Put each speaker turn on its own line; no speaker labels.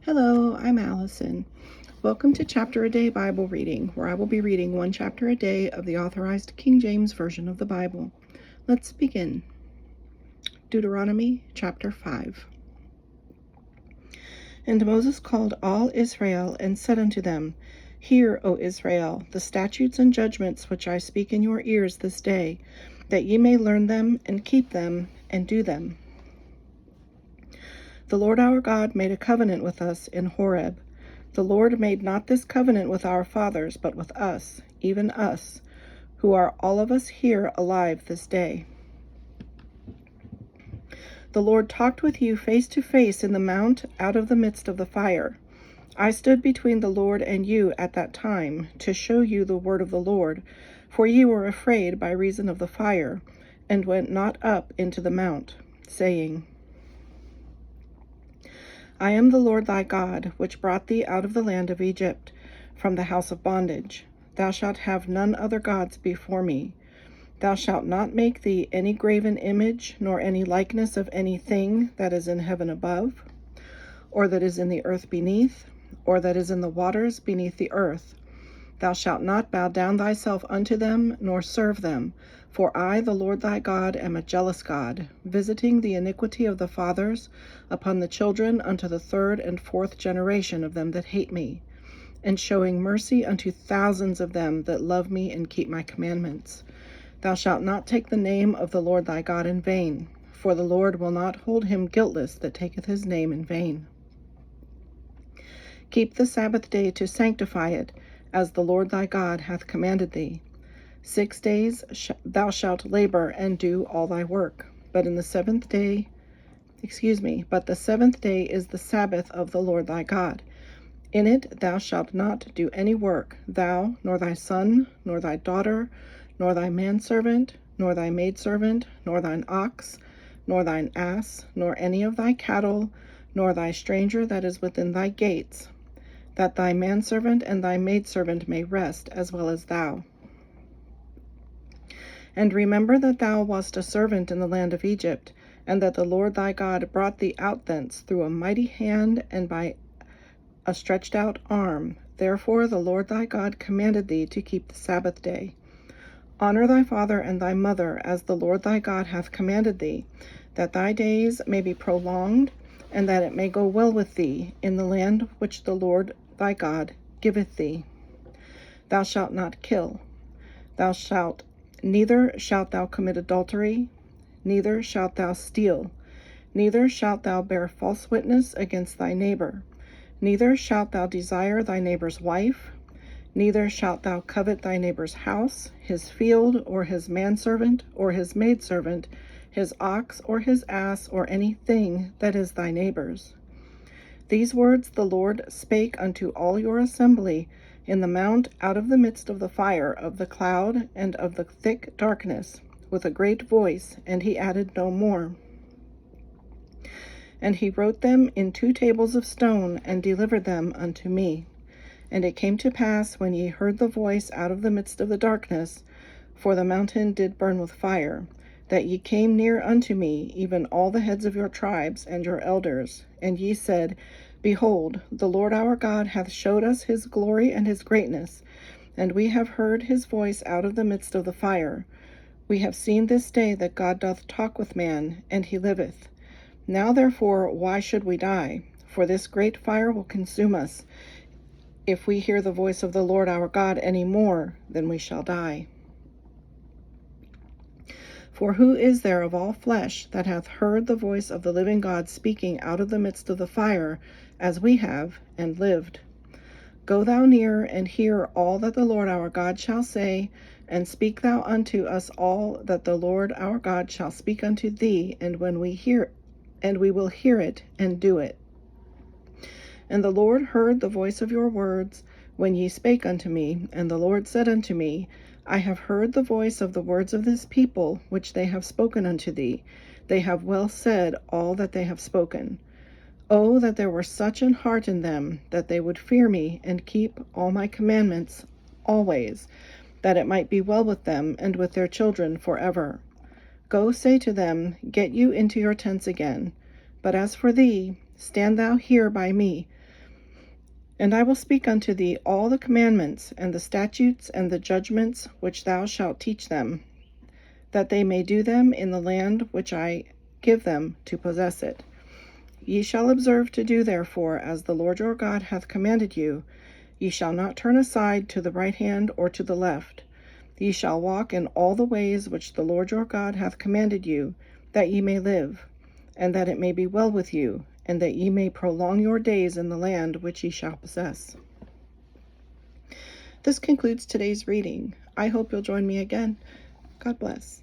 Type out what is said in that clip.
Hello, I'm Allison. Welcome to Chapter a Day Bible Reading, where I will be reading one chapter a day of the Authorized King James Version of the Bible. Let's begin. Deuteronomy Chapter 5. And Moses called all Israel and said unto them, Hear, O Israel, the statutes and judgments which I speak in your ears this day, that ye may learn them and keep them and do them. The Lord our God made a covenant with us in Horeb. The Lord made not this covenant with our fathers, but with us, even us, who are all of us here alive this day. The Lord talked with you face to face in the mount out of the midst of the fire. I stood between the Lord and you at that time, to show you the word of the Lord, for ye were afraid by reason of the fire, and went not up into the mount, saying, I am the Lord thy God, which brought thee out of the land of Egypt, from the house of bondage. Thou shalt have none other gods before me. Thou shalt not make thee any graven image, nor any likeness of any thing that is in heaven above, or that is in the earth beneath, or that is in the waters beneath the earth. Thou shalt not bow down thyself unto them, nor serve them. For I, the Lord thy God, am a jealous God, visiting the iniquity of the fathers upon the children unto the third and fourth generation of them that hate me, and showing mercy unto thousands of them that love me and keep my commandments. Thou shalt not take the name of the Lord thy God in vain, for the Lord will not hold him guiltless that taketh his name in vain. Keep the Sabbath day to sanctify it, as the Lord thy God hath commanded thee. 6 days thou shalt labor and do all thy work, but the seventh day is the Sabbath of the Lord thy God. In it thou shalt not do any work, thou, nor thy son, nor thy daughter, nor thy manservant, nor thy maidservant, nor thine ox, nor thine ass, nor any of thy cattle, nor thy stranger that is within thy gates, that thy manservant and thy maidservant may rest as well as thou. And remember that thou wast a servant in the land of Egypt, and that the Lord thy God brought thee out thence through a mighty hand and by a stretched out arm. Therefore the Lord thy God commanded thee to keep the Sabbath day. Honor thy father and thy mother, as the Lord thy God hath commanded thee, that thy days may be prolonged, and that it may go well with thee in the land which the Lord thy God giveth thee. Thou shalt not kill. Neither shalt thou commit adultery, neither shalt thou steal, neither shalt thou bear false witness against thy neighbor, neither shalt thou desire thy neighbor's wife, neither shalt thou covet thy neighbor's house, his field, or his manservant, or his maidservant, his ox, or his ass, or anything that is thy neighbor's. These words the Lord spake unto all your assembly in the mount out of the midst of the fire, of the cloud, and of the thick darkness, with a great voice, and he added no more. And he wrote them in 2 tables of stone, and delivered them unto me. And it came to pass, when ye heard the voice out of the midst of the darkness, for the mountain did burn with fire, that ye came near unto me, even all the heads of your tribes and your elders, and ye said, Behold, the Lord our God hath showed us his glory and his greatness, and we have heard his voice out of the midst of the fire. We have seen this day that God doth talk with man, and he liveth. Now therefore why should we die? For this great fire will consume us. If we hear the voice of the Lord our God any more, then we shall die. For who is there of all flesh that hath heard the voice of the living God speaking out of the midst of the fire, as we have, and lived? Go thou near, and hear all that the Lord our God shall say, and speak thou unto us all that the Lord our God shall speak unto thee, and we will hear it and do it. And the Lord heard the voice of your words when ye spake unto me, and the Lord said unto me, I have heard the voice of the words of this people, which they have spoken unto thee. They have well said all that they have spoken. Oh, that there were such an heart in them, that they would fear me, and keep all my commandments always, that it might be well with them and with their children forever. Go say to them, Get you into your tents again. But as for thee, stand thou here by me, And I will speak unto thee all the commandments, and the statutes, and the judgments, which thou shalt teach them, that they may do them in the land which I give them to possess it. Ye shall observe to do therefore as the Lord your God hath commanded you. Ye shall not turn aside to the right hand or to the left. Ye shall walk in all the ways which the Lord your God hath commanded you, that ye may live, and that it may be well with you, and that ye may prolong your days in the land which ye shall possess. This concludes today's reading. I hope you'll join me again. God bless.